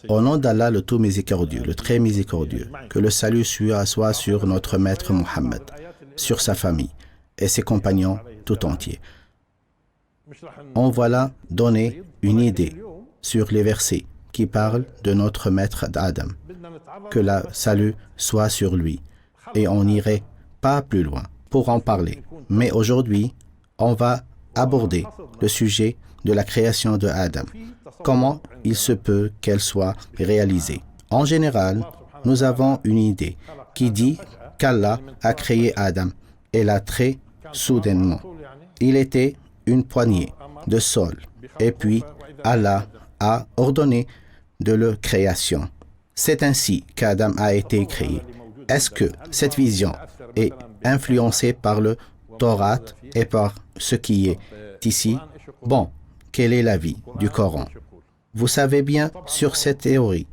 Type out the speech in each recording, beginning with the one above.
Au nom d'Allah, le tout miséricordieux, le très miséricordieux, que le salut soit sur notre maître Mohammed, sur sa famille et ses compagnons tout entiers. On va là donner une idée sur les versets qui parlent de notre maître Adam, que le salut soit sur lui, et on n'irait pas plus loin pour en parler. Mais aujourd'hui, on va aborder le sujet de la création de Adam. Comment il se peut qu'elle soit réalisée? En général, nous avons une idée qui dit qu'Allah a créé Adam et l'a très soudainement. Il était une poignée de sol et puis Allah a ordonné de leur création. C'est ainsi qu'Adam a été créé. Est-ce que cette vision est influencée par le Torah et par ce qui est ici? Bon, quel est l'avis du Coran? Vous savez bien sur cette théorie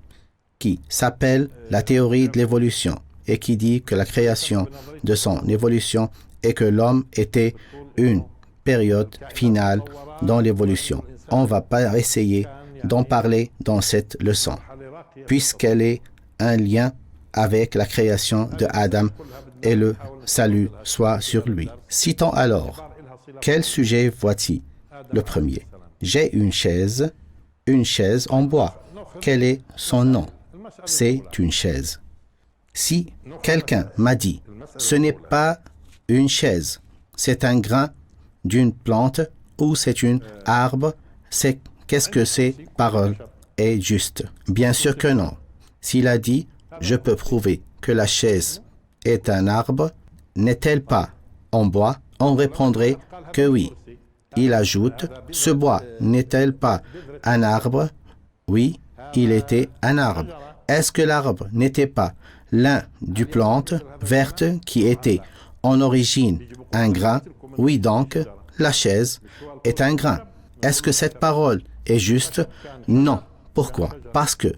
qui s'appelle la théorie de l'évolution et qui dit que la création de son évolution est que l'homme était une période finale dans l'évolution. On ne va pas essayer d'en parler dans cette leçon, puisqu'elle est un lien avec la création de Adam et le salut soit sur lui. Citons alors, quel sujet voici? Le premier. J'ai une chaise en bois. Quel est son nom? C'est une chaise. Si quelqu'un m'a dit, ce n'est pas une chaise, c'est un grain d'une plante ou c'est un arbre, qu'est-ce que ces paroles est juste? Bien sûr que non. S'il a dit, je peux prouver que la chaise est un arbre, n'est-elle pas en bois? On répondrait que oui. Il ajoute, ce bois n'est-elle pas un arbre? Oui, il était un arbre. Est-ce que l'arbre n'était pas l'un du plante verte qui était en origine un grain? Oui, donc la chaise est un grain. Est-ce que cette parole est juste? Non. Pourquoi? Parce que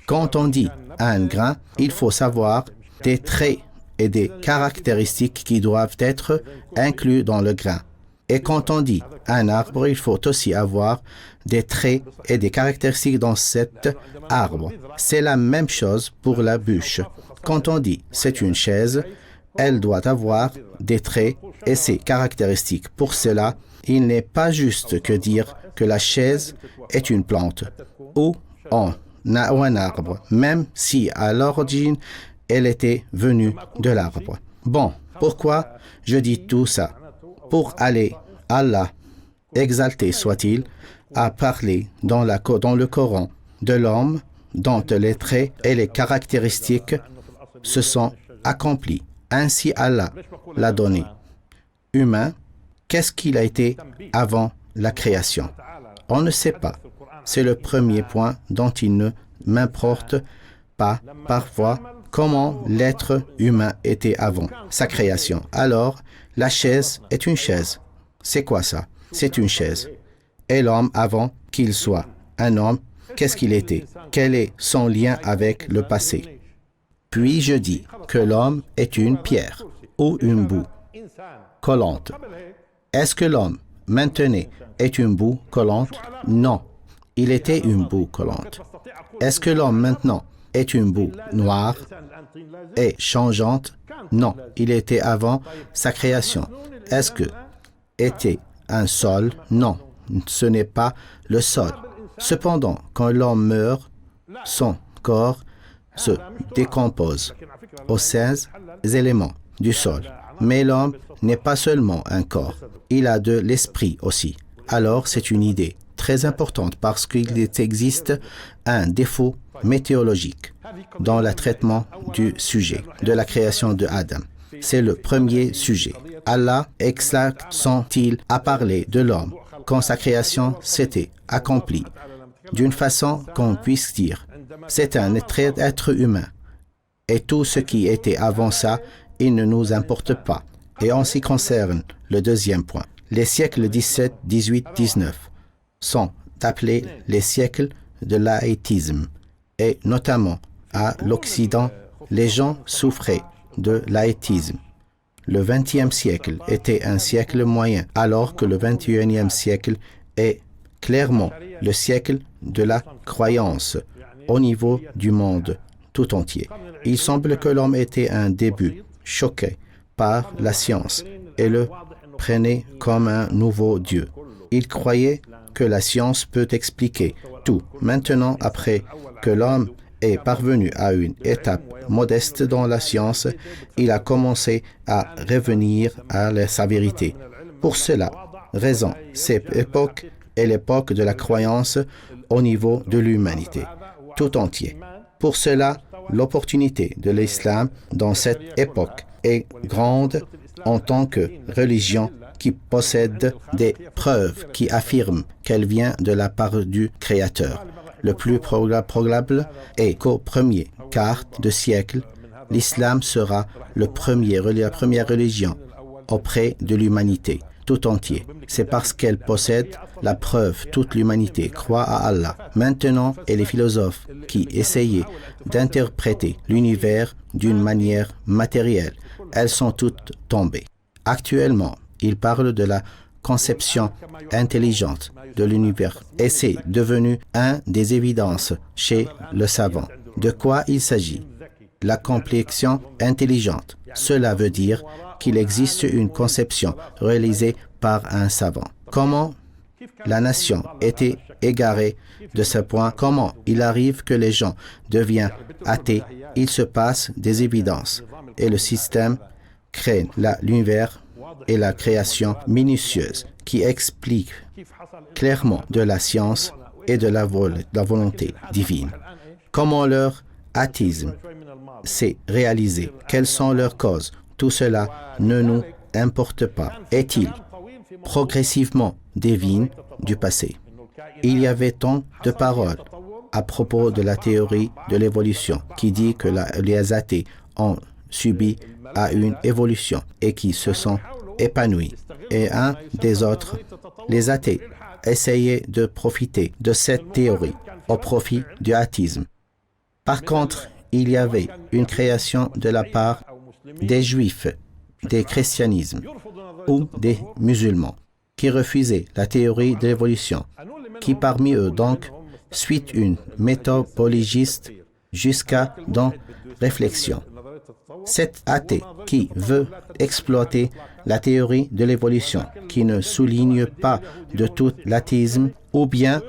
quand on dit un grain, il faut savoir des traits et des caractéristiques qui doivent être inclus dans le grain. Et quand on dit un arbre, il faut aussi avoir des traits et des caractéristiques dans cet arbre. C'est la même chose pour la bûche. Quand on dit c'est une chaise, elle doit avoir des traits et ses caractéristiques. Pour cela, il n'est pas juste que dire que la chaise est une plante ou un arbre, même si à l'origine, elle était venue de l'arbre. Bon, pourquoi je dis tout ça? Pour aller, Allah, exalté soit-il, a parlé dans le Coran de l'homme dont les traits et les caractéristiques se sont accomplis. Ainsi Allah l'a donné. Humain, qu'est-ce qu'il a été avant la création? On ne sait pas. C'est le premier point dont il ne m'importe pas parfois comment l'être humain était avant sa création. Alors, la chaise est une chaise. C'est quoi ça? C'est une chaise. Et l'homme, avant qu'il soit un homme, qu'est-ce qu'il était? Quel est son lien avec le passé? Puis je dis que l'homme est une pierre ou une boue collante. Est-ce que l'homme, maintenant, est une boue collante? Non, il était une boue collante. Est-ce que l'homme, maintenant, est une boue noire et changeante? Non, il était avant sa création. Est-ce que était un sol? Non, ce n'est pas le sol. Cependant, quand l'homme meurt, son corps se décompose aux 16 éléments du sol. Mais l'homme n'est pas seulement un corps, il a de l'esprit aussi. Alors c'est une idée très importante parce qu'il existe un défaut météorologique dans le traitement du sujet de la création de Adam. C'est le premier sujet. Allah exactement-il a parlé de l'homme quand sa création s'était accomplie d'une façon qu'on puisse dire c'est un être humain et tout ce qui était avant ça, il ne nous importe pas. Et en ce qui concerne le deuxième point, les siècles 17, 18, 19 sont appelés les siècles de l'aétisme et notamment à l'Occident, les gens souffraient de l'aétisme. Le XXe siècle était un siècle moyen, alors que le XXIe siècle est clairement le siècle de la croyance au niveau du monde tout entier. Il semble que l'homme était un début choqué par la science et le prenait comme un nouveau Dieu. Il croyait que la science peut expliquer tout. Maintenant, après que l'homme est parvenu à une étape modeste dans la science, il a commencé à revenir à sa vérité. Pour cela, raison, cette époque est l'époque de la croyance au niveau de l'humanité tout entier. Pour cela, l'opportunité de l'islam dans cette époque est grande en tant que religion qui possède des preuves qui affirment qu'elle vient de la part du Créateur. Le plus probable est qu'au premier quart de siècle, l'islam sera la première religion auprès de l'humanité tout entier. C'est parce qu'elle possède la preuve. Toute l'humanité croit à Allah. Maintenant, et les philosophes qui essayaient d'interpréter l'univers d'une manière matérielle, elles sont toutes tombées. Actuellement, ils parlent de la conception intelligente de l'univers et c'est devenu un des évidences chez le savant. De quoi il s'agit? La complexion intelligente. Cela veut dire qu'il existe une conception réalisée par un savant. Comment la nation était égarée de ce point? Comment il arrive que les gens deviennent athées? Il se passe des évidences et le système crée l'univers et la création minutieuse qui explique clairement de la science et de la volonté divine. Comment leur athéisme s'est réalisé? Quelles sont leurs causes? Tout cela ne nous importe pas. Est-il progressivement divin du passé? Il y avait tant de paroles à propos de la théorie de l'évolution qui dit que les athées ont subi à une évolution et qui se sont épanouis. Et un des autres, les athées, essayaient de profiter de cette théorie au profit du athéisme. Par contre, il y avait une création de la part des juifs, des christianismes ou des musulmans qui refusaient la théorie de l'évolution, qui parmi eux donc suit une méthodologiste jusqu'à dans réflexion. Cet athée qui veut exploiter la théorie de l'évolution, qui ne souligne pas de tout l'athéisme, ou bien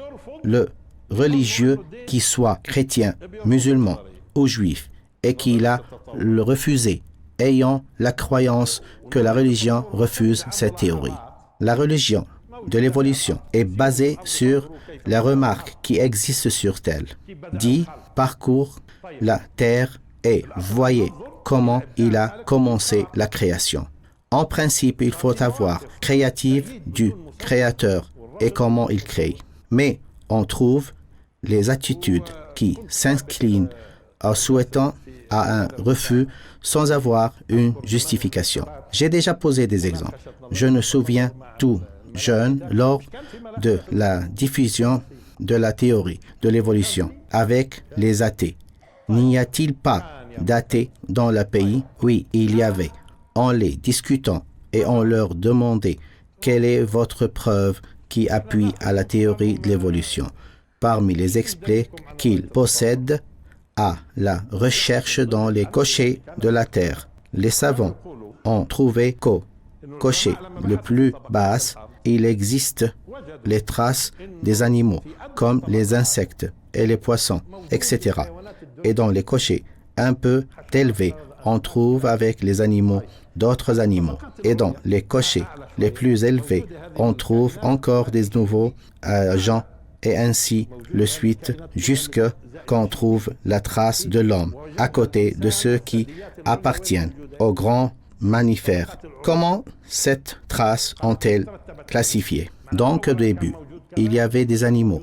le religieux qui soit chrétien, musulman ou juif, et qui l'a refusé, ayant la croyance que la religion refuse cette théorie. La religion de l'évolution est basée sur la remarque qui existe sur elle. Dit, parcours la terre et voyez comment il a commencé la création. En principe, il faut avoir créative du créateur et comment il crée. Mais on trouve les attitudes qui s'inclinent en souhaitant à un refus sans avoir une justification. J'ai déjà posé des exemples. Je me souviens tout jeune lors de la diffusion de la théorie de l'évolution avec les athées. N'y a-t-il pas d'athées dans le pays? Oui, il y avait. En les discutant et on leur demandait quelle est votre preuve qui appuie à la théorie de l'évolution. Parmi les expliques qu'ils possèdent à la recherche dans les cochers de la terre. Les savants ont trouvé qu'au cocher le plus bas, il existe les traces des animaux, comme les insectes et les poissons, etc. Et dans les cochers un peu élevés, on trouve avec les animaux d'autres animaux. Et dans les cochers les plus élevés, on trouve encore des nouveaux gens et ainsi le suite jusqu'à qu'on trouve la trace de l'homme à côté de ceux qui appartiennent aux grands mammifères. Comment cette trace ont-elles classifié? Donc au début, il y avait des animaux,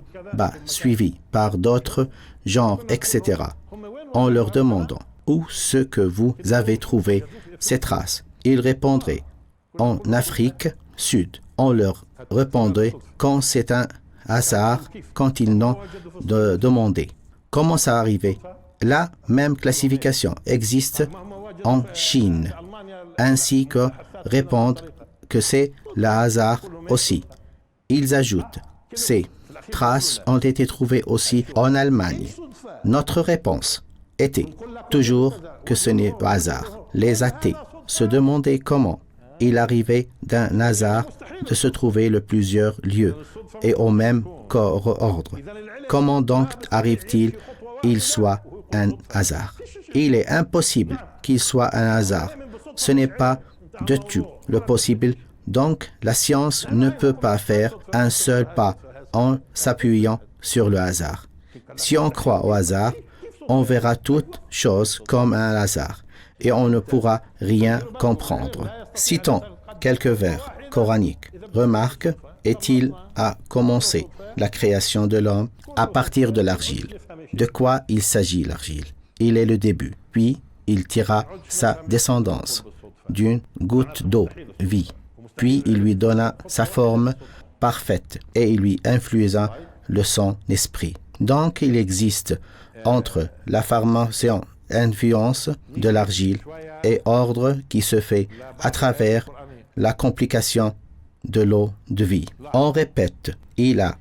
suivis par d'autres genres, etc. En leur demandant où ce que vous avez trouvé ces traces, ils répondraient en Afrique Sud. On leur répondrait quand c'est un hasard, quand ils n'ont demandé. Comment ça arrivait? La même classification existe en Chine, ainsi que répondent que c'est le hasard aussi. Ils ajoutent, c'est traces ont été trouvées aussi en Allemagne. Notre réponse était toujours que ce n'est pas hasard. Les athées se demandaient comment il arrivait d'un hasard de se trouver le plusieurs lieux et au même ordre. Comment donc arrive-t-il qu'il soit un hasard? Il est impossible qu'il soit un hasard. Ce n'est pas de tout le possible. Donc, la science ne peut pas faire un seul pas en s'appuyant sur le hasard. Si on croit au hasard, on verra toute chose comme un hasard et on ne pourra rien comprendre. Citons quelques vers coraniques. Remarque, est-il a commencé la création de l'homme à partir de l'argile. De quoi il s'agit l'argile? Il est le début. Puis, il tira sa descendance d'une goutte d'eau, vie. Puis, il lui donna sa forme parfaite et il lui influença le son esprit. Donc, il existe entre la formation influence de l'argile et ordre qui se fait à travers la complication de l'eau de vie. On répète, il a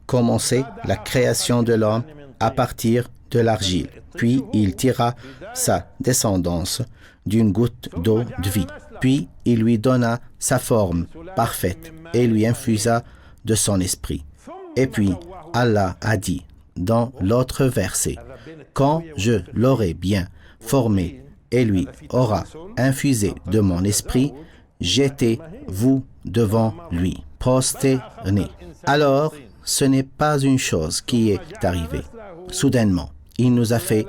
commencé la création de l'homme à partir de l'argile. Puis il tira sa descendance d'une goutte d'eau de vie. Puis il lui donna sa forme parfaite et lui infusa de son esprit. Et puis Allah a dit dans l'autre verset, quand je l'aurai bien formé et lui aura infusé de mon esprit, jetez-vous devant lui, prosternez. Alors, ce n'est pas une chose qui est arrivée. Soudainement, il nous a fait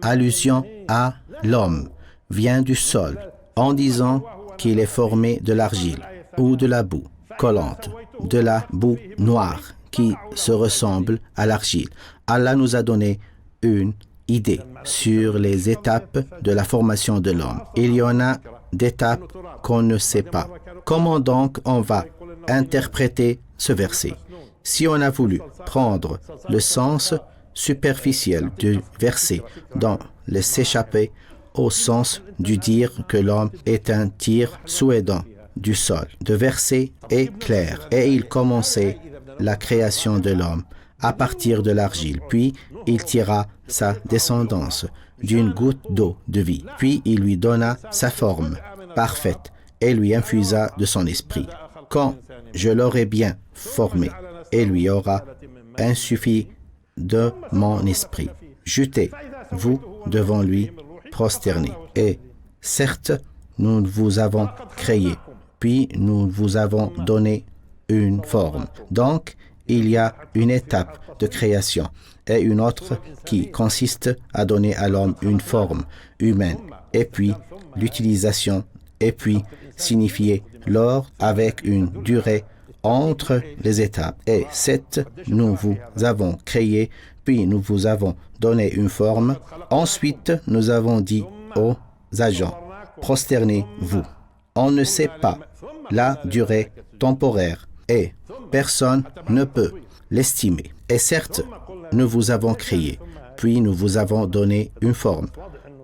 allusion à l'homme, vient du sol, en disant qu'il est formé de l'argile ou de la boue collante, de la boue noire qui se ressemble à l'argile. Allah nous a donné une idée sur les étapes de la formation de l'homme. Il y en a d'étapes qu'on ne sait pas. Comment donc on va interpréter ce verset? Si on a voulu prendre le sens superficiel du verset dans le s'échapper au sens du dire que l'homme est un tir soudain du sol. Le verset est clair et il commençait la création de l'homme à partir de l'argile. Puis il tira sa descendance d'une goutte d'eau de vie. Puis il lui donna sa forme parfaite et lui infusa de son esprit. Quand je l'aurai bien formé et lui aura insuffi de mon esprit, jetez-vous devant lui, prosternez. Et certes, nous vous avons créé, puis nous vous avons donné une forme. Donc, il y a une étape de création et une autre qui consiste à donner à l'homme une forme humaine, et puis l'utilisation, et puis signifier l'or avec une durée entre les étapes. Et cette, nous vous avons créé, puis nous vous avons donné une forme. Ensuite, nous avons dit aux agents, prosternez-vous. On ne sait pas la durée temporaire et personne ne peut l'estimer. Et certes, nous vous avons créé, puis nous vous avons donné une forme.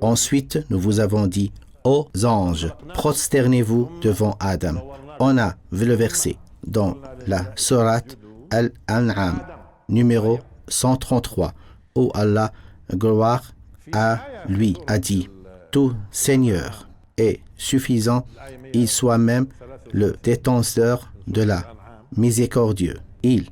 Ensuite, nous vous avons dit aux anges, prosternez-vous devant Adam. On a vu le verset dans la sourate Al-An'am, numéro 133, où Allah, gloire à lui, a dit, tout Seigneur est suffisant, il soit même le détenteur de la miséricordieux. Il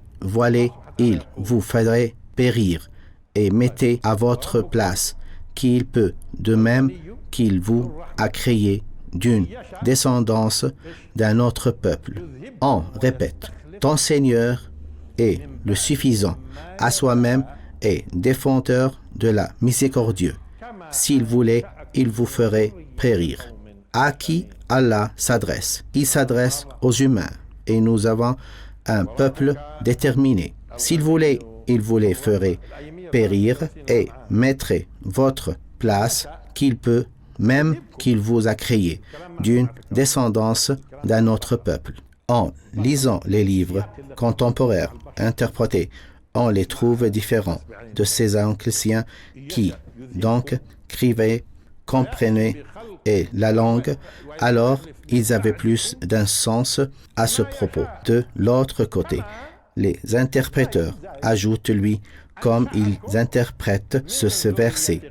vous ferait périr et mettez à votre place qu'il peut, de même qu'il vous a créé d'une descendance d'un autre peuple. On répète, ton Seigneur est le suffisant à soi-même et défenseur de la miséricordieux. S'il voulait, il vous ferait périr. À qui Allah s'adresse? Il s'adresse aux humains et nous avons un peuple déterminé. S'il voulait, il vous les ferait périr et mettrait votre place qu'il peut, même qu'il vous a créé, d'une descendance d'un autre peuple. En lisant les livres contemporains interprétés, on les trouve différents de ces anciens qui, donc, écrivaient, comprenaient et la langue, alors ils avaient plus d'un sens à ce propos. De l'autre côté, Les interpréteurs ajoutent lui comme ils interprètent ce verset.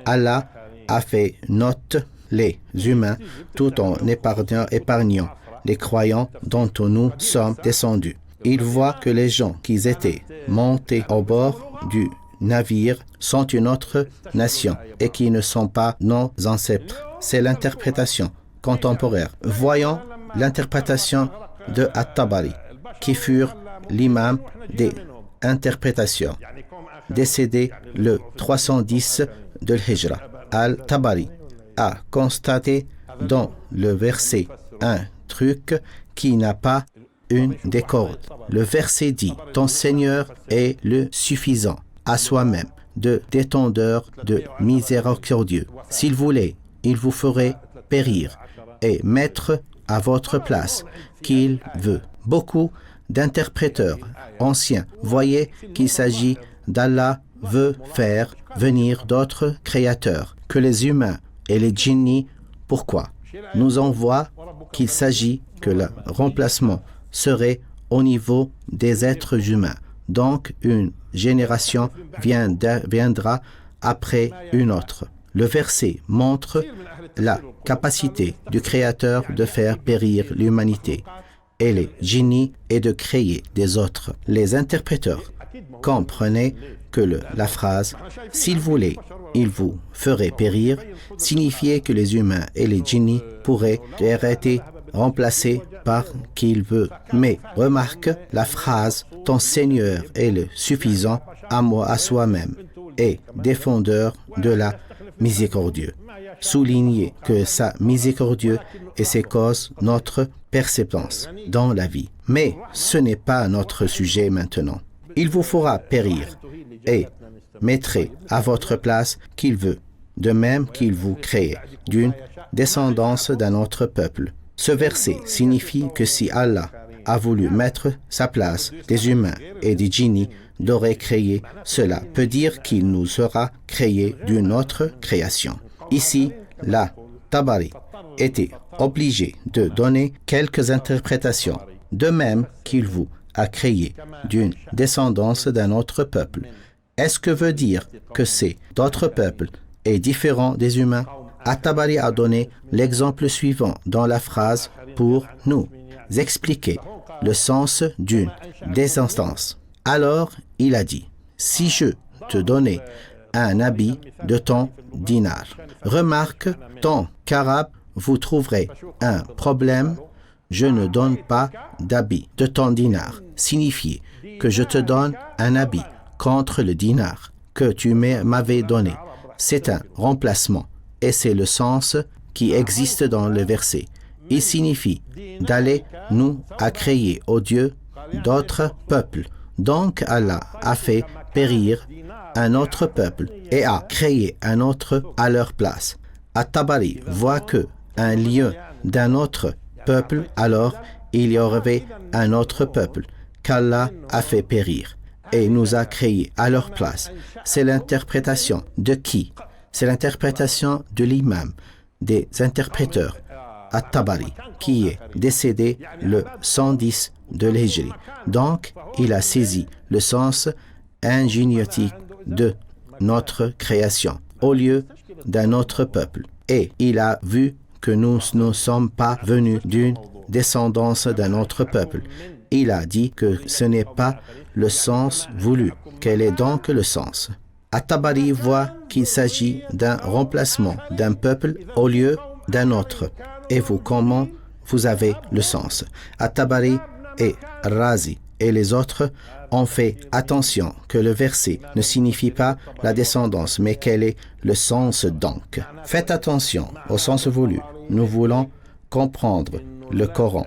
Allah a fait note les humains tout en épargnant les croyants dont nous sommes descendus. Il voit que les gens qui étaient montés au bord du navire sont une autre nation et qui ne sont pas nos ancêtres. C'est l'interprétation contemporaine. Voyons l'interprétation de At-Tabari, qui furent l'imam des interprétations, décédé le 310 de l'Hijra. Al-Tabari a constaté dans le verset un truc qui n'a pas une des cordes. Le verset dit « Ton Seigneur est le suffisant à soi-même, de détendeur, de miséricordieux. S'il voulait, il vous ferait périr et mettre à votre place qu'il veut. » Beaucoup d'interpréteurs anciens voyaient qu'il s'agit d'Allah veut faire venir d'autres créateurs que les humains et les djinnis. Pourquoi? Nous en voit qu'il s'agit que le remplacement serait au niveau des êtres humains. Donc, une génération viendra après une autre. Le verset montre la capacité du Créateur de faire périr l'humanité et les djinnis et de créer des autres. Les interpréteurs comprenaient que la phrase « s'il voulait, il vous ferait périr » signifiait que les humains et les djinnis pourraient être remplacés par qui il veut. Mais remarque la phrase « ton Seigneur est le suffisant à soi-même et défendeur de la miséricordieux ». Souligner que sa miséricordieux et ses causes notre persévérance dans la vie. Mais ce n'est pas notre sujet maintenant. Il vous fera périr et mettrez à votre place qu'il veut, de même qu'il vous crée d'une descendance d'un autre peuple. Ce verset signifie que si Allah a voulu mettre sa place des humains et des djinnis d'aurait créé, cela peut dire qu'il nous sera créé d'une autre création. Ici, la Tabari était obligé de donner quelques interprétations, de même qu'il vous a créé d'une descendance d'un autre peuple. Est-ce que veut dire que c'est d'autres peuples et différents des humains? At-Tabari a donné l'exemple suivant dans la phrase pour nous expliquer le sens d'une descendance. Alors, il a dit, si je te donnais un habit de ton dinar, remarque, tant qu'arabe, vous trouverez un problème, je ne donne pas d'habit de ton dinar, signifie que je te donne un habit contre le dinar que tu m'avais donné. C'est un remplacement et c'est le sens qui existe dans le verset. Il signifie d'aller nous à créer aux dieux d'autres peuples. Donc Allah a fait périr un autre peuple et a créé un autre à leur place. At-Tabari voit que un lieu d'un autre peuple, alors il y aurait un autre peuple qu'Allah a fait périr et nous a créés à leur place. C'est l'interprétation de qui? C'est l'interprétation de l'imam des interpréteurs At-Tabari qui est décédé le 110 de l'Hijri. Donc, il a saisi le sens ingénieutique de notre création au lieu d'un autre peuple. Et il a vu que nous ne sommes pas venus d'une descendance d'un autre peuple. Il a dit que ce n'est pas le sens voulu. Quel est donc le sens? At-Tabari voit qu'il s'agit d'un remplacement d'un peuple au lieu d'un autre. Et vous, comment vous avez le sens? At-Tabari et Razi et les autres ont fait attention que le verset ne signifie pas la descendance, mais quel est le sens donc? Faites attention au sens voulu. Nous voulons comprendre le Coran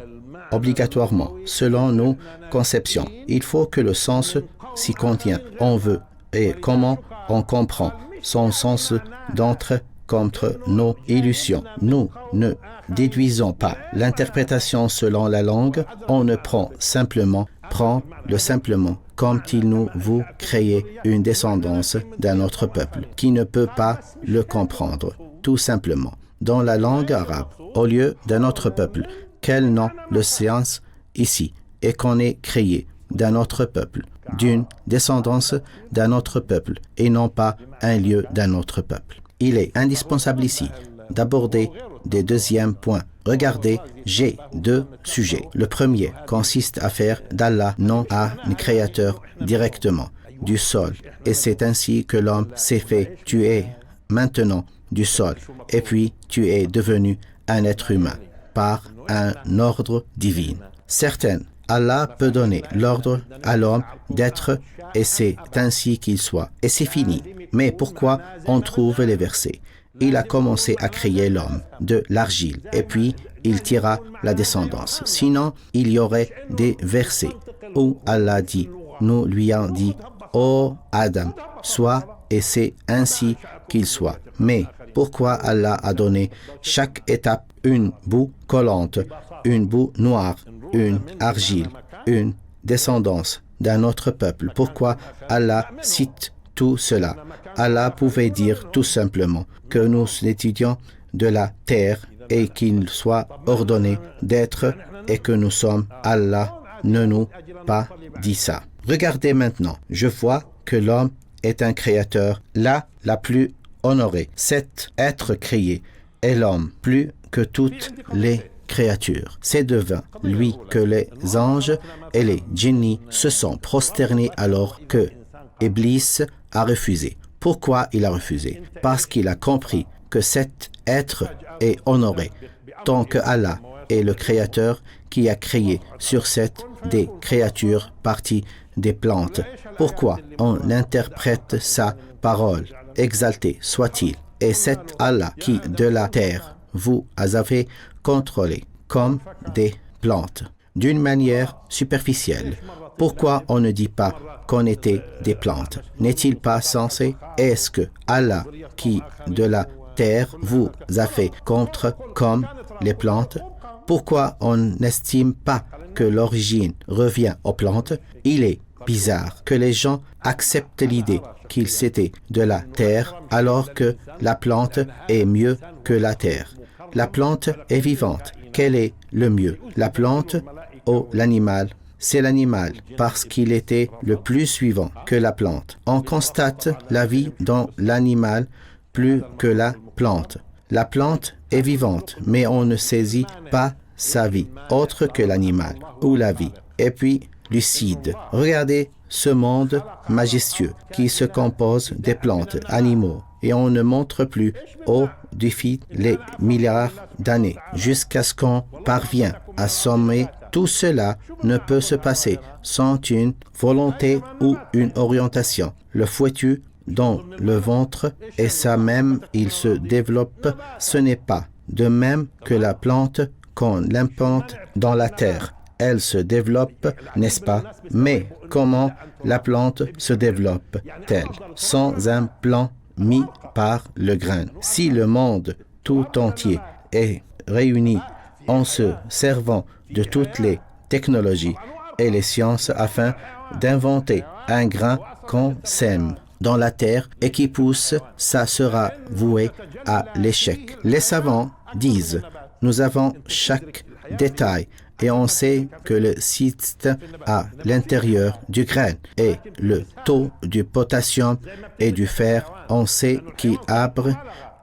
obligatoirement selon nos conceptions. Il faut que le sens s'y contient. On veut et comment on comprend son sens d'entre contre nos illusions. Nous ne déduisons pas l'interprétation selon la langue, on ne prend le simplement comme il nous vous créez une descendance d'un autre peuple qui ne peut pas le comprendre, tout simplement. Dans la langue arabe, au lieu d'un autre peuple, quel nom le science ici et qu'on est créé d'un autre peuple, d'une descendance d'un autre peuple, et non pas un lieu d'un autre peuple. Il est indispensable ici d'aborder des deuxièmes points. Regardez, j'ai deux sujets. Le premier consiste à faire d'Allah non un créateur directement du sol. Et c'est ainsi que l'homme s'est fait. Tu es maintenant du sol. Et puis tu es devenu un être humain par un ordre divin. Certaines, Allah peut donner l'ordre à l'homme d'être et c'est ainsi qu'il soit. Et c'est fini. Mais pourquoi on trouve les versets? Il a commencé à créer l'homme de l'argile et puis il tira la descendance. Sinon, il y aurait des versets où Allah dit, nous lui avons dit, ô Adam, sois et c'est ainsi qu'il soit. Mais pourquoi Allah a donné chaque étape une boue collante, une boue noire, une argile, une descendance d'un autre peuple? Pourquoi Allah cite tout cela? Allah pouvait dire tout simplement que nous étudions de la terre et qu'il soit ordonné d'être et que nous sommes. Allah ne nous pas dit ça. Regardez maintenant, je vois que l'homme est un créateur, la plus honorée. Cet être créé est l'homme plus que toutes les créatures. C'est devant lui que les anges et les djinnis se sont prosternés alors que Iblis a refusé. Pourquoi il a refusé? Parce qu'il a compris que cet être est honoré, tant que Allah est le Créateur qui a créé sur cette des créatures parties des plantes. Pourquoi on interprète sa parole? Exalté soit-il. Et cet Allah qui de la terre vous avez contrôlé comme des plantes, d'une manière superficielle. Pourquoi on ne dit pas qu'on était des plantes? N'est-il pas censé? Est-ce que Allah, qui de la terre vous a fait comme les plantes? Pourquoi on n'estime pas que l'origine revient aux plantes? Il est bizarre que les gens acceptent l'idée qu'ils étaient de la terre alors que la plante est mieux que la terre. La plante est vivante. Quel est le mieux? La plante ou l'animal? C'est l'animal, parce qu'il était le plus vivant que la plante. On constate la vie dans l'animal plus que la plante. La plante est vivante, mais on ne saisit pas sa vie, autre que l'animal ou la vie. Et puis, lucide. Regardez ce monde majestueux qui se compose des plantes, animaux, et on ne montre plus au défi les milliards d'années jusqu'à ce qu'on parvient à sommer. Tout cela ne peut se passer sans une volonté ou une orientation. Le fœtus dans le ventre et ça même, il se développe. Ce n'est pas de même que la plante qu'on l'implante dans la terre. Elle se développe, n'est-ce pas? Mais comment la plante se développe-t-elle? Sans un plan mis par le grain. Si le monde tout entier est réuni en se servant de toutes les technologies et les sciences afin d'inventer un grain qu'on sème dans la terre et qui pousse, ça sera voué à l'échec. Les savants disent, nous avons chaque détail et on sait que le cyste à l'intérieur du grain et le taux du potassium et du fer, on sait qu'il abre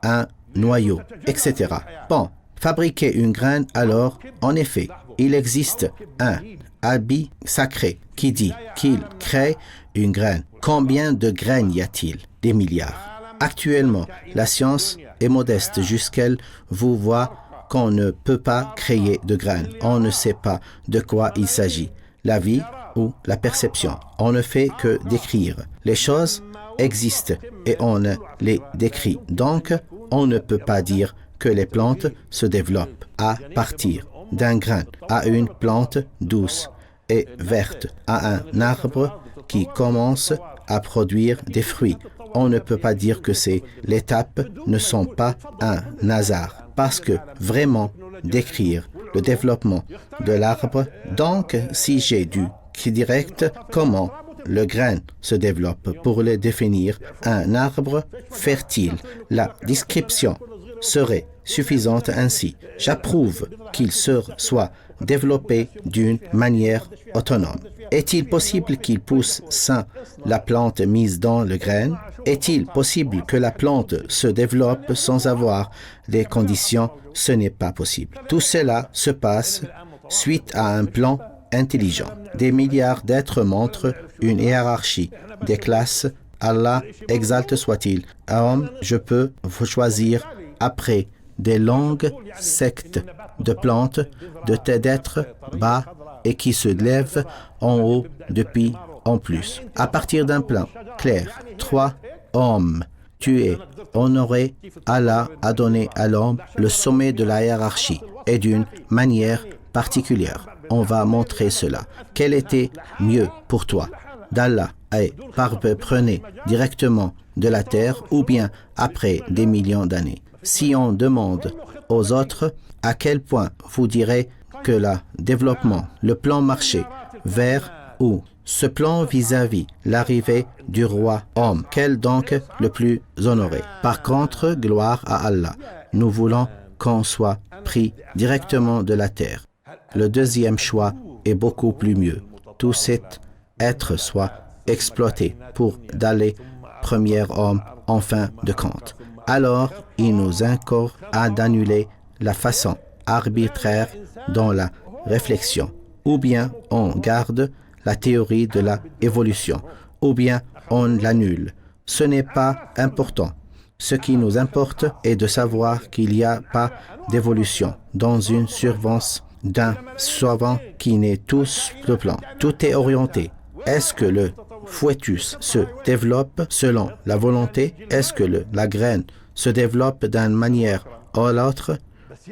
un noyau, etc. Bon, fabriquer une graine alors, en effet, il existe un habit sacré qui dit qu'il crée une graine. Combien de graines y a-t-il? Des milliards. Actuellement, la science est modeste jusqu'elle vous voit qu'on ne peut pas créer de graines. On ne sait pas de quoi il s'agit. La vie ou la perception. On ne fait que décrire. Les choses existent et on les décrit. Donc, on ne peut pas dire que les plantes se développent à partir d'un grain à une plante douce et verte, à un arbre qui commence à produire des fruits. On ne peut pas dire que ces étapes ne sont pas un hasard, parce que vraiment décrire le développement de l'arbre, donc si j'ai dû direct comment le grain se développe pour le définir un arbre fertile, la description serait suffisante ainsi. J'approuve qu'il soit développé d'une manière autonome. Est-il possible qu'il pousse sans la plante mise dans le grain? Est-il possible que la plante se développe sans avoir des conditions? Ce n'est pas possible. Tout cela se passe suite à un plan intelligent. Des milliards d'êtres montrent une hiérarchie des classes. Allah exalte soit-il. Homme, je peux vous choisir après des longues sectes de plantes, de têtes d'êtres bas et qui se lèvent en haut depuis en plus. À partir d'un plan clair, 3 hommes tués, honorés, Allah a donné à l'homme le sommet de la hiérarchie et d'une manière particulière. On va montrer cela. Quel était mieux pour toi d'Allah et prenez directement de la terre ou bien après des millions d'années? Si on demande aux autres à quel point vous direz que le développement, le plan marché vers où ce plan vis-à-vis l'arrivée du roi homme, quel donc le plus honoré? Par contre, gloire à Allah, nous voulons qu'on soit pris directement de la terre. Le deuxième choix est beaucoup plus mieux. Tout cet être soit exploité pour d'aller premier homme en fin de compte. Alors, il nous incombe à d'annuler la façon arbitraire dans la réflexion. Ou bien on garde la théorie de l'évolution, ou bien on l'annule. Ce n'est pas important. Ce qui nous importe est de savoir qu'il n'y a pas d'évolution dans une surveillance d'un savant qui n'est tous le plan. Tout est orienté. Est-ce que le fœtus se développe selon la volonté? Est-ce que la graine se développe d'une manière ou l'autre?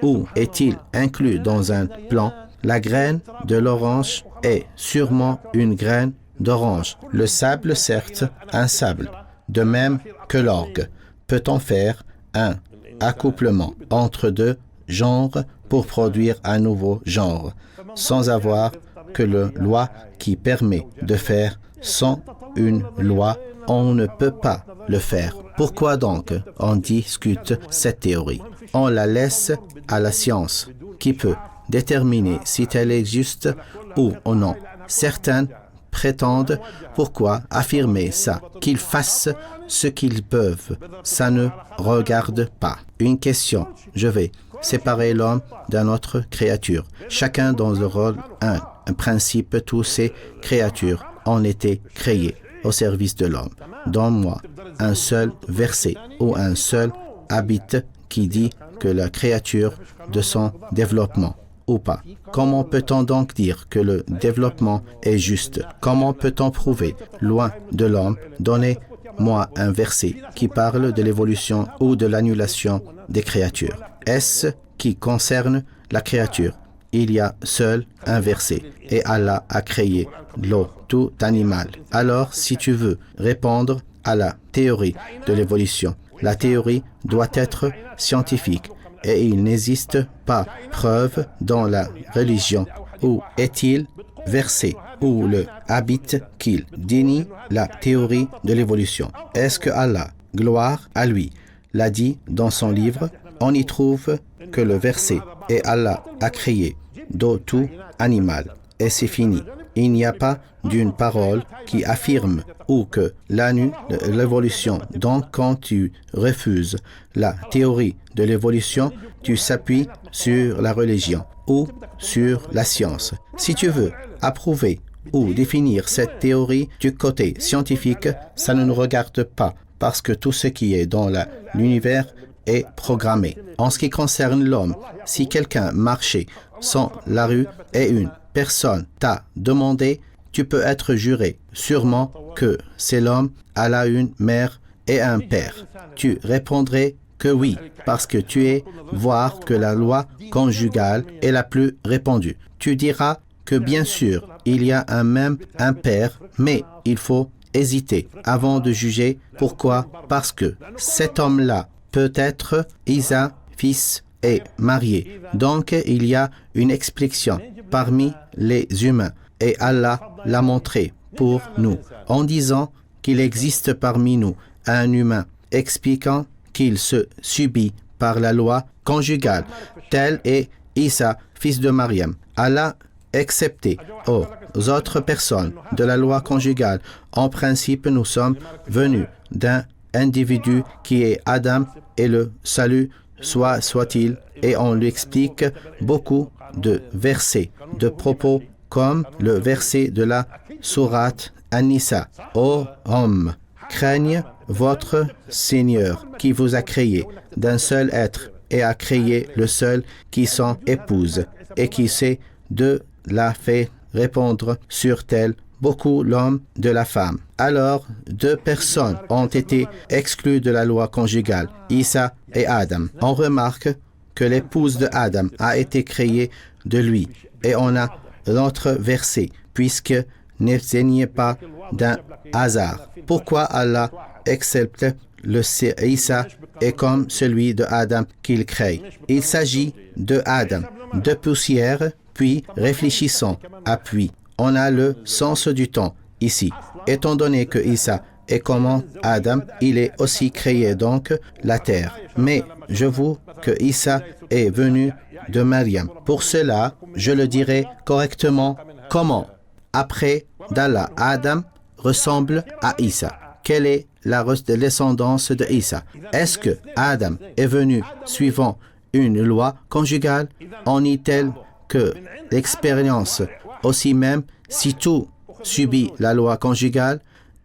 Ou est-il inclus dans un plan? La graine de l'orange est sûrement une graine d'orange. Le sable, certes, un sable. De même que l'orgue. Peut-on faire un accouplement entre deux genres pour produire un nouveau genre, sans avoir que la loi qui permet de faire sans une loi? On ne peut pas le faire. Pourquoi donc on discute cette théorie? On la laisse à la science, qui peut déterminer si elle est juste ou non. Certains prétendent pourquoi affirmer ça, qu'ils fassent ce qu'ils peuvent. Ça ne regarde pas. Une question, je vais séparer l'homme d'une autre créature. Chacun dans le rôle un principe, toutes ces créatures ont été créées au service de l'homme. Donne-moi un seul verset ou un seul habit qui dit que la créature de son développement ou pas. Comment peut-on donc dire que le développement est juste? Comment peut-on prouver, loin de l'homme? Donnez-moi un verset qui parle de l'évolution ou de l'annulation des créatures. Est-ce qui concerne la créature? Il y a seul un verset et Allah a créé l'eau, tout animal. Alors, si tu veux répondre à la théorie de l'évolution, la théorie doit être scientifique et il n'existe pas preuve dans la religion. Où est-il verset ou le habit qu'il dénie la théorie de l'évolution? Est-ce que Allah, gloire à lui, l'a dit dans son livre? On y trouve que le verset « Et Allah a créé d'eau tout animal » et c'est fini. Il n'y a pas d'une parole qui affirme ou que l'évolution. Donc, quand tu refuses la théorie de l'évolution, tu s'appuies sur la religion ou sur la science. Si tu veux approuver ou définir cette théorie du côté scientifique, ça ne nous regarde pas parce que tout ce qui est dans l'univers est programmé. En ce qui concerne l'homme, si quelqu'un marchait sans la rue et une personne t'a demandé, tu peux être juré sûrement que c'est l'homme, elle a une mère et un père. Tu répondrais que oui, parce que tu es voir que la loi conjugale est la plus répandue. Tu diras que bien sûr, il y a un père, mais il faut hésiter avant de juger. Pourquoi? Parce que cet homme-là peut être Isa, fils et marié. Donc, il y a une explication parmi les humains et Allah l'a montré pour nous en disant qu'il existe parmi nous un humain expliquant qu'il se subit par la loi conjugale. Tel est Isa, fils de Mariam. Allah, excepté aux autres personnes de la loi conjugale. En principe, nous sommes venus d'un individu qui est Adam et le salut soit-il. Et on lui explique beaucoup de versets, de propos comme le verset de la sourate An-Nisa. Ô hommes, craignez votre Seigneur qui vous a créé d'un seul être et a créé le seul qui s'en épouse et qui sait de la fait répondre sur tel beaucoup l'homme de la femme. Alors, deux personnes ont été exclues de la loi conjugale, Isa et Adam. On remarque que l'épouse de Adam a été créée de lui. Et on a l'autre verset, puisque n'enseignez pas d'un hasard. Pourquoi Allah accepte le Isa est comme celui de Adam qu'il crée? Il s'agit de Adam, de poussière, puis réfléchissons à puis. On a le sens du temps ici. Étant donné que Isa est comme Adam, il est aussi créé donc la terre. Mais je vous que Isa est venu de Mariam. Pour cela, je le dirai correctement. Comment? Après d'Allah, Adam ressemble à Isa. Quelle est la descendance de Isa? Est-ce que Adam est venu suivant une loi conjugale? En est-elle que l'expérience aussi même si tout subit la loi conjugale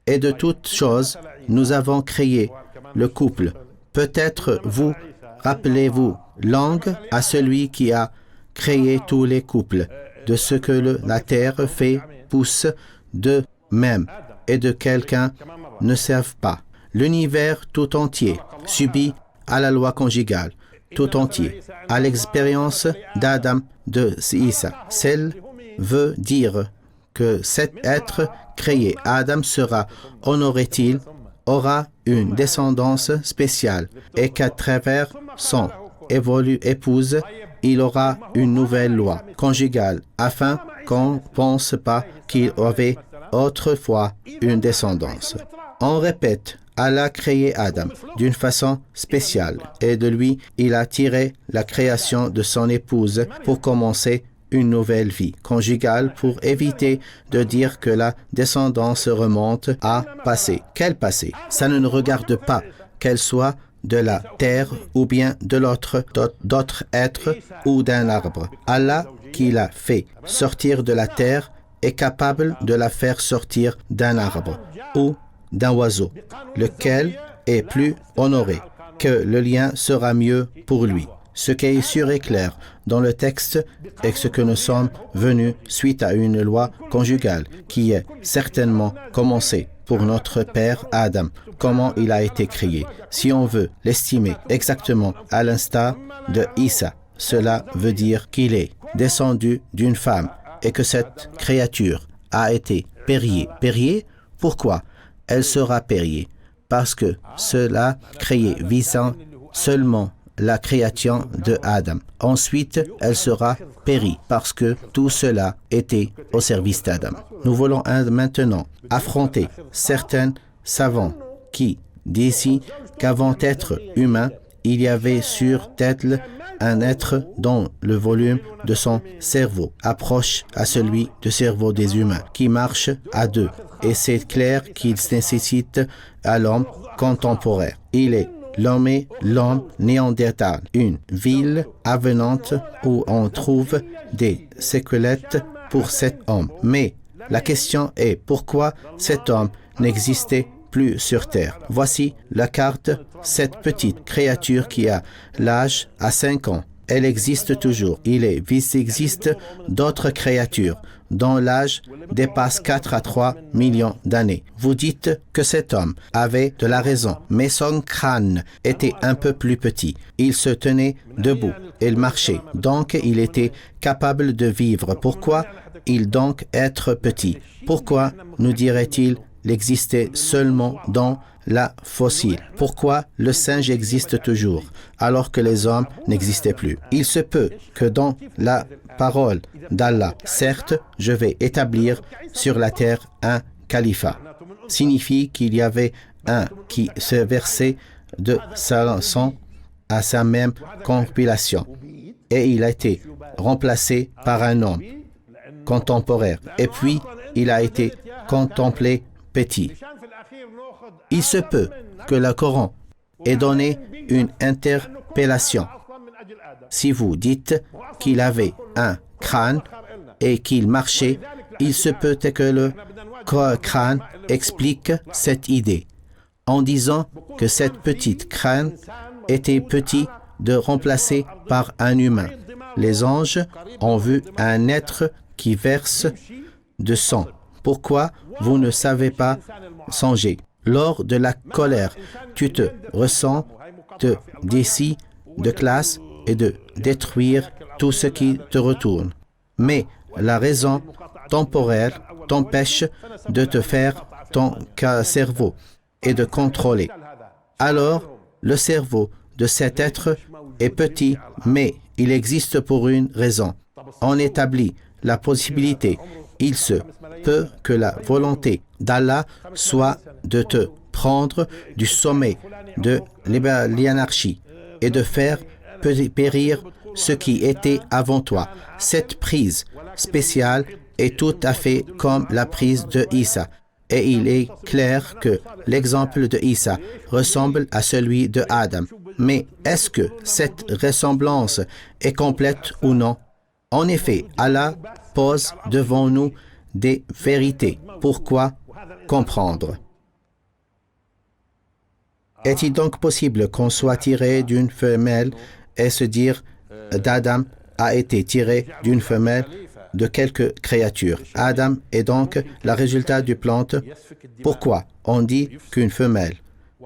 et de toutes choses, nous avons créé le couple. Peut-être vous rappelez-vous langue à celui qui a créé tous les couples, de ce que la terre fait pousse de même et de quelqu'un ne servent pas. L'univers tout entier subit à la loi conjugale, tout entier, à l'expérience d'Adam de Isa. Celle veut dire que cet être créé, Adam, sera honoré-il, aura une descendance spéciale et qu'à travers son épouse, il aura une nouvelle loi conjugale afin qu'on ne pense pas qu'il avait autrefois une descendance. On répète, Allah a créé Adam d'une façon spéciale et de lui, il a tiré la création de son épouse pour commencer une nouvelle vie conjugale pour éviter de dire que la descendance remonte à passé. Quel passé? Ça ne nous regarde pas, qu'elle soit de la terre ou bien de d'autres êtres ou d'un arbre. Allah qui l'a fait sortir de la terre est capable de la faire sortir d'un arbre ou d'un oiseau, lequel est plus honoré, que le lien sera mieux pour lui. Ce qui est sûr et clair dans le texte est ce que nous sommes venus suite à une loi conjugale qui est certainement commencée pour notre père Adam, comment il a été créé. Si on veut l'estimer exactement à l'instar de Isa, cela veut dire qu'il est descendu d'une femme et que cette créature a été périée. Périée? Pourquoi elle sera périée? Parce que cela créé visant seulement la création de Adam. Ensuite, elle sera périe parce que tout cela était au service d'Adam. Nous voulons maintenant affronter certains savants qui disent qu'avant d'être humain, il y avait sur tel un être dont le volume de son cerveau approche à celui du cerveau des humains, qui marche à deux. Et c'est clair qu'il nécessite à l'homme contemporain. Il est l'homme néandertal, une ville avenante où on trouve des squelettes pour cet homme. Mais la question est pourquoi cet homme n'existait plus sur Terre. Voici la carte, cette petite créature qui a l'âge à 5 ans. Elle existe toujours. Il existe d'autres créatures dont l'âge dépasse 4 à 3 millions d'années. Vous dites que cet homme avait de la raison, mais son crâne était un peu plus petit. Il se tenait debout, il marchait, donc il était capable de vivre. Pourquoi il donc être petit? Pourquoi nous dirait-il l'existait seulement dans la fossile? Pourquoi le singe existe toujours alors que les hommes n'existaient plus? Il se peut que dans la parole d'Allah, certes, je vais établir sur la terre un califat, signifie qu'il y avait un qui se versait de sa sang à sa même compilation. Et il a été remplacé par un homme contemporain. Et puis, il a été contemplé petit. Il se peut que le Coran ait donné une interpellation. Si vous dites qu'il avait un crâne et qu'il marchait, il se peut que le crâne explique cette idée en disant que cette petite crâne était petit de remplacer par un humain. Les anges ont vu un être qui verse de sang. Pourquoi vous ne savez pas songer? Lors de la colère, tu te ressens de d'ici, de classe et de détruire tout ce qui te retourne. Mais la raison temporelle t'empêche de te faire ton cerveau et de contrôler. Alors, le cerveau de cet être est petit, mais il existe pour une raison. On établit la possibilité. Il se peut que la volonté d'Allah soit de te prendre du sommet de l'anarchie et de faire périr ce qui était avant toi. Cette prise spéciale est tout à fait comme la prise de Isa. Et il est clair que l'exemple de Isa ressemble à celui de Adam. Mais est-ce que cette ressemblance est complète ou non? En effet, Allah pose devant nous des vérités. Pourquoi comprendre? Est-il donc possible qu'on soit tiré d'une femelle et se dire d'Adam a été tiré d'une femelle de quelque créature? Adam est donc le résultat du plante. Pourquoi on dit qu'une femelle?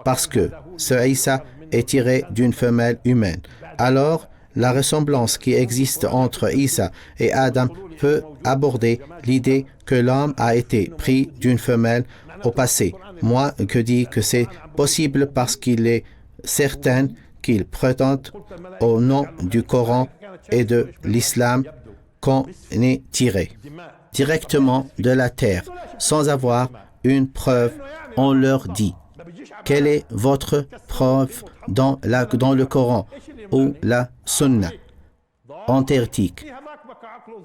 Parce que ce Isa est tiré d'une femelle humaine. Alors, la ressemblance qui existe entre Isa et Adam peut aborder l'idée que l'homme a été pris d'une femelle au passé. Moi, je dis que c'est possible parce qu'il est certain qu'il prétend au nom du Coran et de l'islam qu'on est tiré directement de la terre sans avoir une preuve. On leur dit: quelle est votre preuve dans le Coran ou la Sunna authentique?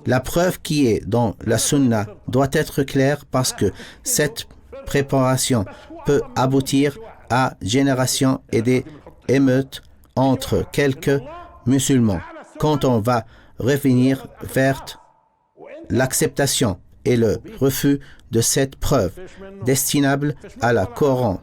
La preuve qui est dans la Sunna doit être claire parce que cette préparation peut aboutir à génération et des émeutes entre quelques musulmans. Quand on va revenir vers l'acceptation et le refus de cette preuve destinable à la Coran,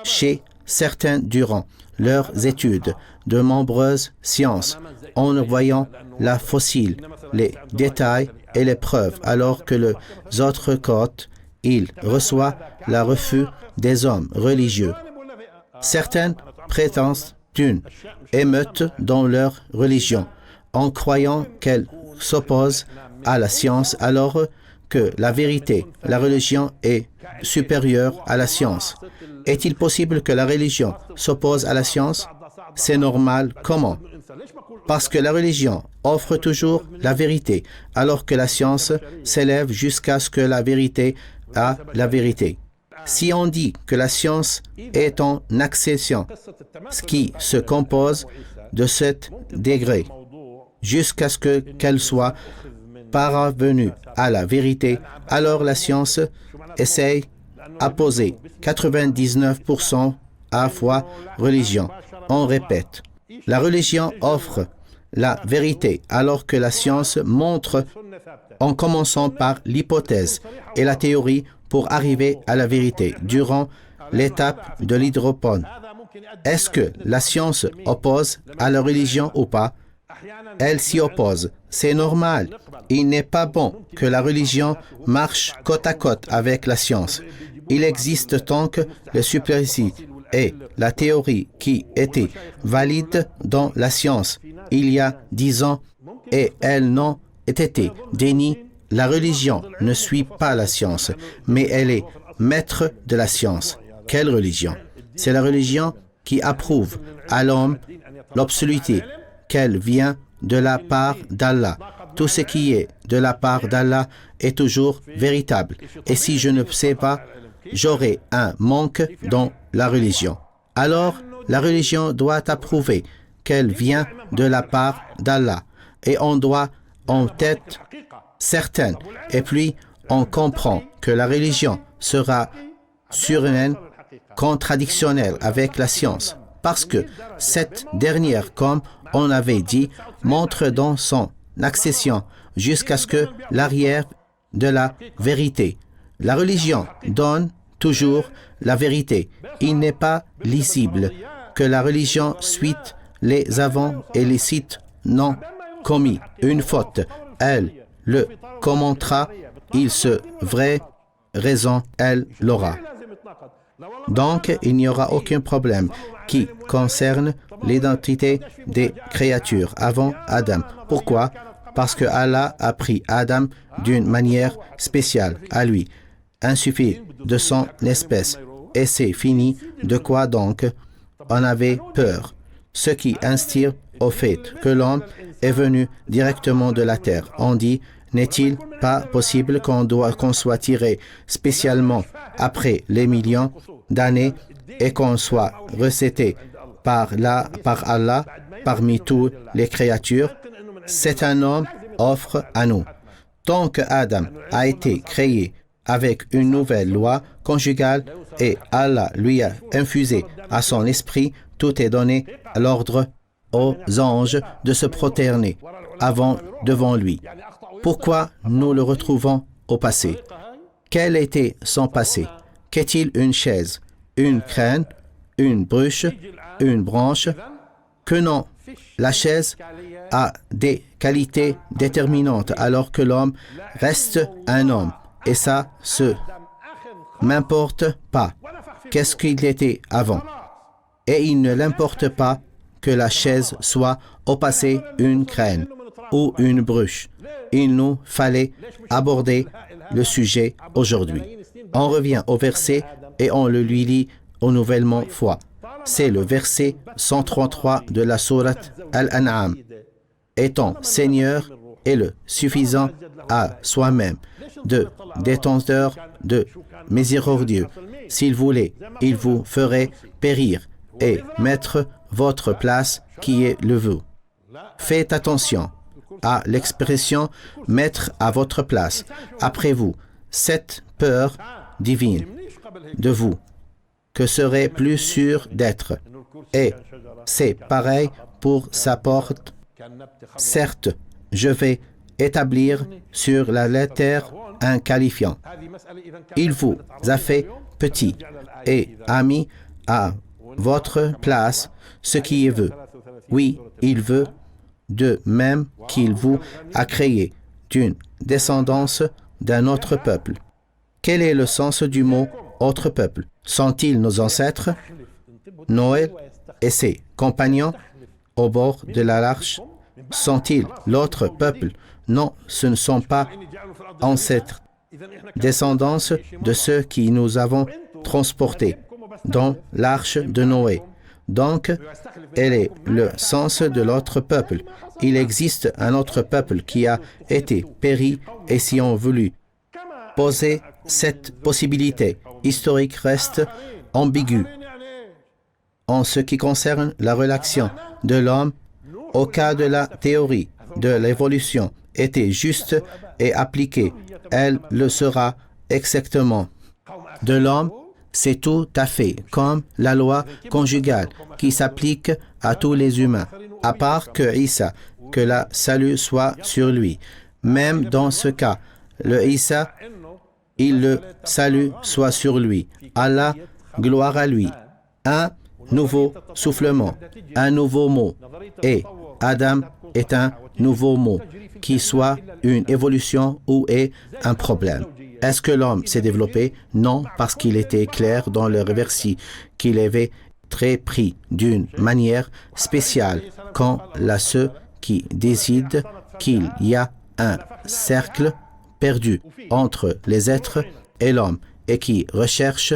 chez certains durant leurs études de nombreuses sciences, en voyant la fossile, les détails et les preuves, alors que les autres côtés, il reçoit le refus des hommes religieux. Certaines prétendent une émeute dans leur religion, en croyant qu'elle s'oppose à la science, alors que la vérité, la religion est supérieure à la science. Est-il possible que la religion s'oppose à la science? C'est normal. Comment? Parce que la religion offre toujours la vérité, alors que la science s'élève jusqu'à ce que la vérité a la vérité. Si on dit que la science est en accession, ce qui se compose de 7 degrés, jusqu'à ce qu'elle soit parvenue à la vérité, alors la science essaye à poser 99% à foi religion. On répète, la religion offre la vérité, alors que la science montre en commençant par l'hypothèse et la théorie pour arriver à la vérité durant l'étape de l'hydropone. Est-ce que la science oppose à la religion ou pas? Elle s'y oppose. C'est normal. Il n'est pas bon que la religion marche côte à côte avec la science. Il existe donc le suprématie et la théorie qui était valide dans la science il y a 10 ans et elles n'ont été déniées. La religion ne suit pas la science, mais elle est maître de la science. Quelle religion? C'est la religion qui approuve à l'homme l'absoluté, qu'elle vient de la part d'Allah. Tout ce qui est de la part d'Allah est toujours véritable. Et si je ne sais pas, j'aurai un manque dans la religion. Alors, la religion doit approuver qu'elle vient de la part d'Allah. Et on doit en tête certaine. Et puis, on comprend que la religion sera surhumaine, contradictionnelle avec la science. Parce que cette dernière, comme on avait dit, montre dans son accession jusqu'à ce que l'arrière de la vérité. La religion donne toujours la vérité. Il n'est pas lisible que la religion suit les avants et les sites non commis une faute. Elle le commentera, il se vraie raison, elle l'aura. Donc, il n'y aura aucun problème qui concerne l'identité des créatures avant Adam. Pourquoi? Parce que Allah a pris Adam d'une manière spéciale à lui. Il suffit de son espèce. Et c'est fini. De quoi donc on avait peur? Ce qui inspire au fait que l'homme est venu directement de la terre. On dit, n'est-il pas possible qu'on soit tiré spécialement après les millions d'années et qu'on soit recété par Allah parmi toutes les créatures? C'est un homme offre à nous. Tant que Adam a été créé avec une nouvelle loi conjugale et Allah lui a infusé à son esprit, tout est donné à l'ordre aux anges de se prosterner devant lui. Pourquoi nous le retrouvons au passé? Quel était son passé? Qu'est-il une chaise, une crâne, une bruche, une branche? Que non, la chaise a des qualités déterminantes alors que l'homme reste un homme. Et ça, m'importe pas. Qu'est-ce qu'il était avant? Et il ne l'importe pas que la chaise soit au passé une crâne ou une bruche. Il nous fallait aborder le sujet aujourd'hui. On revient au verset et on le lui lit au nouvellement fois. C'est le verset 133 de la sourate Al-An'am. Étant Seigneur et le suffisant à soi-même, de détenteur de miséricordieux. S'il voulait, il vous ferait périr et mettre votre place qui est le vœu. Faites attention à l'expression « mettre à votre place ». Après vous, cette peur divine de vous, que serait plus sûr d'être. Et c'est pareil pour sa porte. Certes, je vais établir sur la lettre un qualifiant. Il vous a fait petit et a mis à votre place ce qui veut. Oui, il veut de même qu'il vous a créé d'une descendance d'un autre peuple. Quel est le sens du mot « autre peuple » ? Sont-ils nos ancêtres? Noé et ses compagnons au bord de l'arche sont-ils l'autre peuple? Non, ce ne sont pas ancêtres, descendants de ceux qui nous avons transportés dans l'arche de Noé. Donc, elle est le sens de l'autre peuple. Il existe un autre peuple qui a été péri et si on voulut poser cette possibilité historique reste ambiguë. En ce qui concerne la relation de l'homme, au cas de la théorie de l'évolution était juste et appliquée, elle le sera exactement. De l'homme, c'est tout à fait comme la loi conjugale qui s'applique à tous les humains, à part que Isa, que le salut soit sur lui. Même dans ce cas, le Isa, le salut soit sur lui. Allah, gloire à lui. Un nouveau soufflement, un nouveau mot. Et Adam est un nouveau mot, qui soit une évolution ou est un problème. Est-ce que l'homme s'est développé? Non, parce qu'il était clair dans le réversi qu'il avait très pris d'une manière spéciale quand là ceux qui décident qu'il y a un cercle perdu entre les êtres et l'homme et qui recherchent,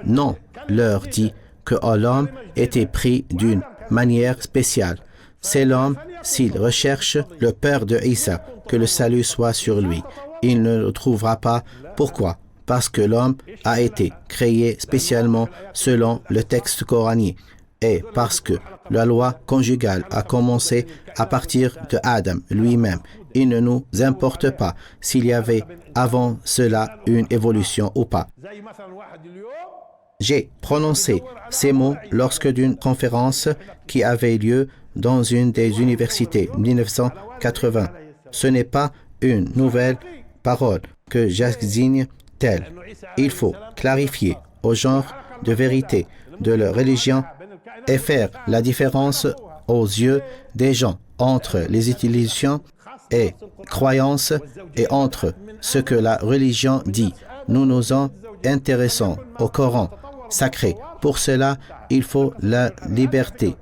non, leur dit que l'homme était pris d'une manière spéciale. C'est l'homme, s'il recherche le Père de Isa, que le salut soit sur lui. Il ne le trouvera pas. Pourquoi? Parce que l'homme a été créé spécialement selon le texte coranique. Et parce que la loi conjugale a commencé à partir de Adam lui-même, il ne nous importe pas s'il y avait avant cela une évolution ou pas. J'ai prononcé ces mots lorsque d'une conférence qui avait lieu dans une des universités, 1980. Ce n'est pas une nouvelle parole que j'assigne telle. Il faut clarifier au genre de vérité de la religion et faire la différence aux yeux des gens entre les utilisations et croyances et entre ce que la religion dit. Nous nous en intéressons au Coran sacré. Pour cela, il faut la liberté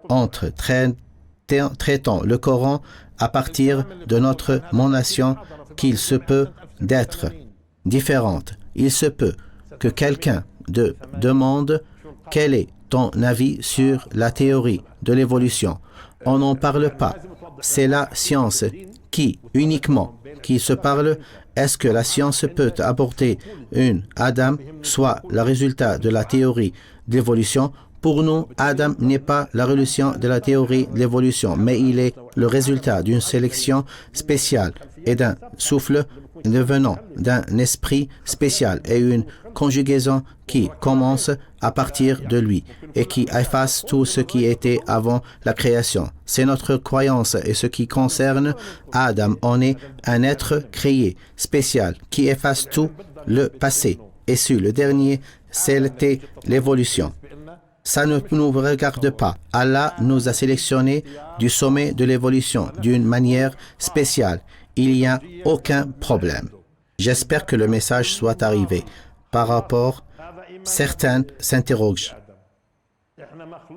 entre traitant le Coran à partir de notre nation qu'il se peut d'être différente. Il se peut que quelqu'un demande quel est ton avis sur la théorie de l'évolution. On n'en parle pas. C'est la science uniquement qui se parle. Est-ce que la science peut apporter une Adam, soit le résultat de la théorie d'évolution? Pour nous, Adam n'est pas la résolution de la théorie de l'évolution, mais il est le résultat d'une sélection spéciale et d'un souffle devenant d'un esprit spécial et une conjugaison qui commence à partir de lui et qui efface tout ce qui était avant la création. C'est notre croyance et ce qui concerne Adam. On est un être créé, spécial, qui efface tout le passé. Et sur le dernier, c'était l'évolution. Ça ne nous regarde pas. Allah nous a sélectionnés du sommet de l'évolution d'une manière spéciale. Il n'y a aucun problème. J'espère que le message soit arrivé. Par rapport, certains s'interrogent.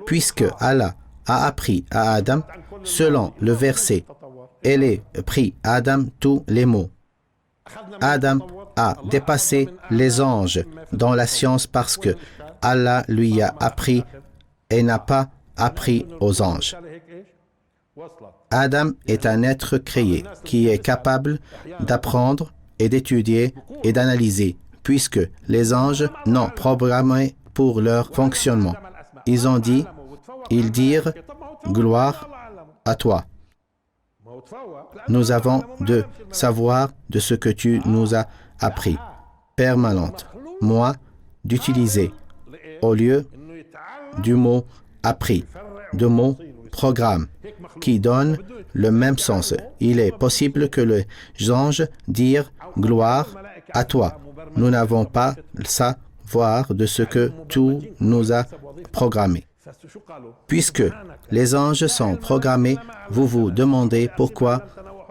Puisque Allah a appris à Adam, selon le verset, elle est pris à Adam tous les mots. Adam a dépassé les anges dans la science parce que Allah lui a appris et n'a pas appris aux anges. Adam est un être créé qui est capable d'apprendre et d'étudier et d'analyser, puisque les anges n'ont programmé pour leur fonctionnement. Ils dirent « Gloire à toi ». Nous avons de savoir de ce que tu nous as appris. Permanente. Moi, d'utiliser au lieu du mot appris, du mot programme, qui donne le même sens. Il est possible que les anges disent gloire à toi. Nous n'avons pas le savoir de ce que tu nous as programmé. Puisque les anges sont programmés, vous vous demandez pourquoi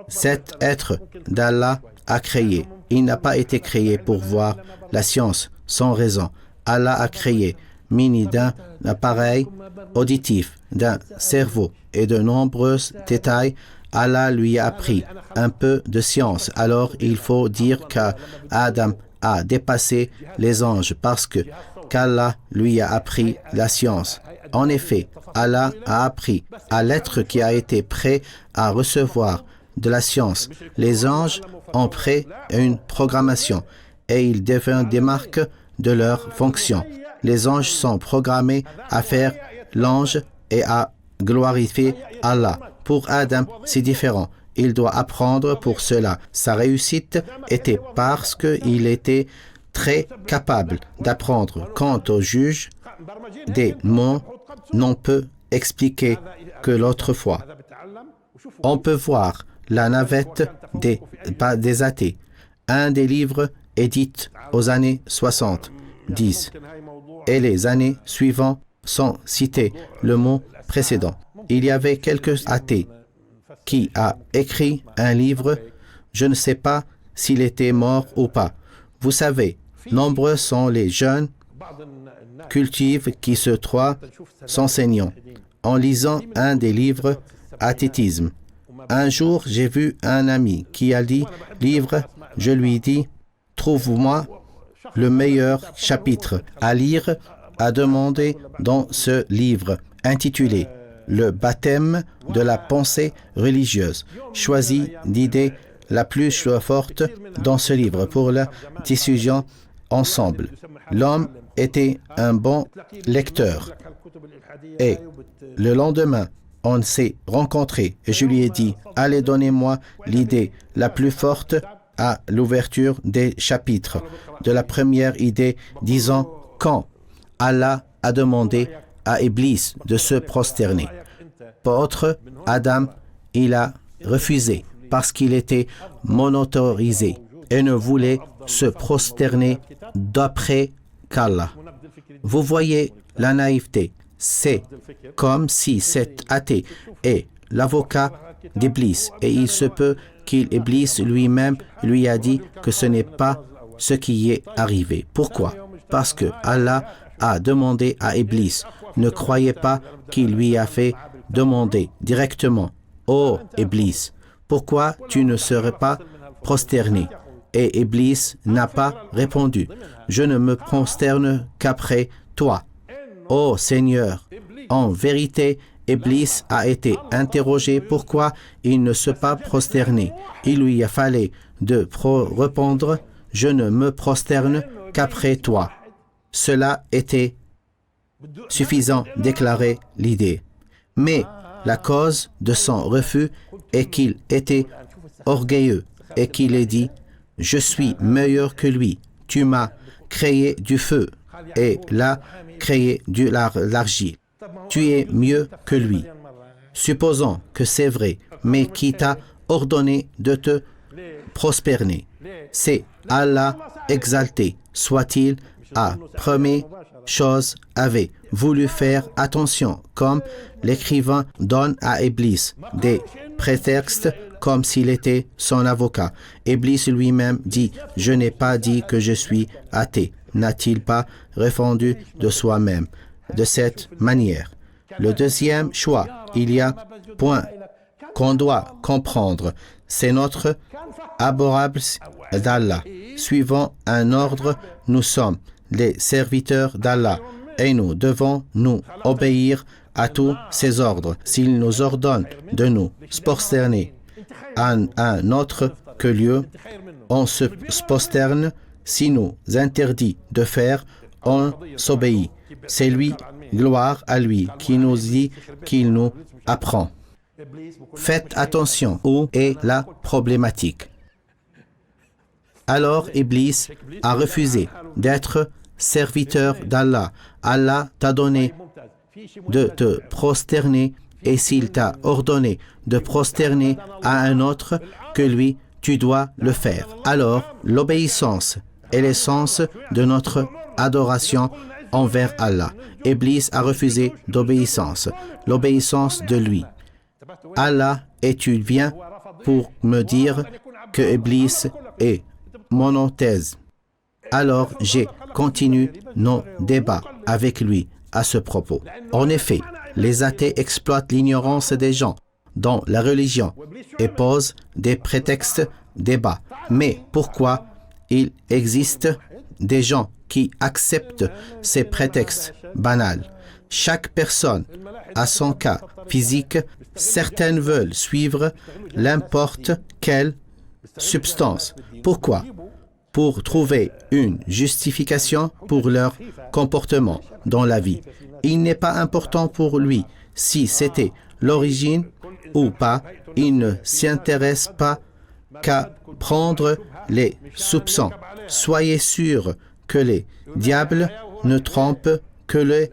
cet être d'Allah a créé. Il n'a pas été créé pour voir la science sans raison. Allah a créé muni d'un appareil auditif, d'un cerveau et de nombreux détails. Allah lui a appris un peu de science. Alors il faut dire qu'Adam a dépassé les anges parce qu'Allah lui a appris la science. En effet, Allah a appris à l'être qui a été prêt à recevoir de la science. Les anges ont pris une programmation et ils deviennent des marques de leur fonction. Les anges sont programmés à faire l'ange et à glorifier Allah. Pour Adam, c'est différent. Il doit apprendre pour cela. Sa réussite était parce qu'il était très capable d'apprendre. Quant au juge, des mots n'ont peut expliquer que l'autre fois. On peut voir la navette des athées, un des livres édités aux années 70, et les années suivantes sont cités le mot précédent. Il y avait quelques athées qui a écrit un livre, je ne sais pas s'il était mort ou pas. Vous savez, nombreux sont les jeunes cultives qui se trouvent s'enseignant en lisant un des livres athéisme. Un jour, j'ai vu un ami qui a dit « livre », je lui dis « trouve-moi le meilleur chapitre à lire, à demander dans ce livre intitulé « Le baptême de la pensée religieuse ». Choisis l'idée la plus forte dans ce livre pour la diffusion ensemble. L'homme était un bon lecteur. Et le lendemain, on s'est rencontrés et je lui ai dit, allez, donnez-moi l'idée la plus forte à l'ouverture des chapitres. De la première idée disant quand Allah a demandé à Iblis de se prosterner. Autre, Adam, il a refusé parce qu'il était monotorisé et ne voulait se prosterner d'après qu'Allah. Vous voyez la naïveté. C'est comme si cet athée est l'avocat d'Iblis et il se peut qu'Iblis lui-même lui a dit que ce n'est pas ce qui est arrivé. Pourquoi? Parce que Allah a demandé à Iblis. Ne croyez pas qu'il lui a fait demander directement. Oh Iblis, pourquoi tu ne serais pas prosterné? Et Iblis n'a pas répondu. Je ne me prosterne qu'après toi. Oh Seigneur, en vérité, Iblis a été interrogé pourquoi il ne se pas prosterné. Il lui a fallu de répondre, je ne me prosterne qu'après toi. Cela était suffisant, déclarer l'idée. Mais la cause de son refus est qu'il était orgueilleux et qu'il ait dit, je suis meilleur que lui. Tu m'as créé du feu et l'a créé de l'argile. Tu es mieux que lui. Supposons que c'est vrai, mais qui t'a ordonné de te prosterner. C'est Allah exalté, soit-il, à première chose avait voulu faire attention, comme l'écrivain donne à Iblis des prétextes comme s'il était son avocat. Iblis lui-même dit, je n'ai pas dit que je suis athée. N'a-t-il pas répondu de soi-même de cette manière? Le deuxième choix, il y a point qu'on doit comprendre, c'est notre abhorrable d'Allah. Suivant un ordre, nous sommes les serviteurs d'Allah et nous devons nous obéir à tous ses ordres. S'il nous ordonne de nous prosterner à un autre que lieu, on se prosterne. S'il nous interdit de faire, on s'obéit. C'est lui, gloire à lui, qui nous dit qu'il nous apprend. Faites attention, où est la problématique? Alors Iblis a refusé d'être serviteur d'Allah. Allah t'a donné de te prosterner et s'il t'a ordonné de prosterner à un autre que lui, tu dois le faire. Alors, l'obéissance est l'essence de notre adoration envers Allah. Iblis a refusé d'obéissance, l'obéissance de lui. Allah, et tu viens pour me dire que Iblis est monothèse. Alors j'ai continué nos débats avec lui à ce propos. En effet, les athées exploitent l'ignorance des gens dans la religion et posent des prétextes débats. Mais pourquoi il existe des gens qui acceptent ces prétextes banals? Chaque personne a son cas physique. Certaines veulent suivre n'importe quelle substance. Pourquoi? Pour trouver une justification pour leur comportement dans la vie. Il n'est pas important pour lui si c'était l'origine ou pas. Il ne s'intéresse pas qu'à prendre les soupçons. Soyez sûrs que les diables ne trompent que les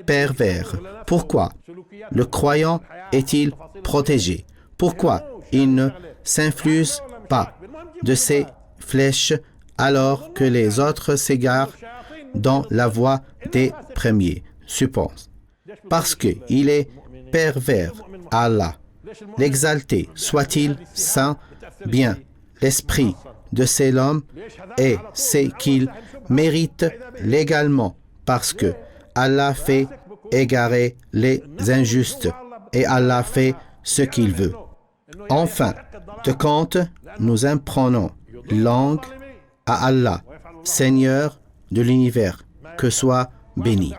pervers. Pourquoi le croyant est-il protégé? Pourquoi il ne s'influe pas de ses flèches alors que les autres s'égarent dans la voie des premiers? Suppose. Parce qu'il est pervers. Allah, l'exalté, soit-il saint, bien, l'esprit de cet homme et c'est qu'il mérite légalement parce que Allah fait égarer les injustes et Allah fait ce qu'il veut. En fin de compte, nous apprenons langue à Allah, Seigneur de l'univers, que soit béni.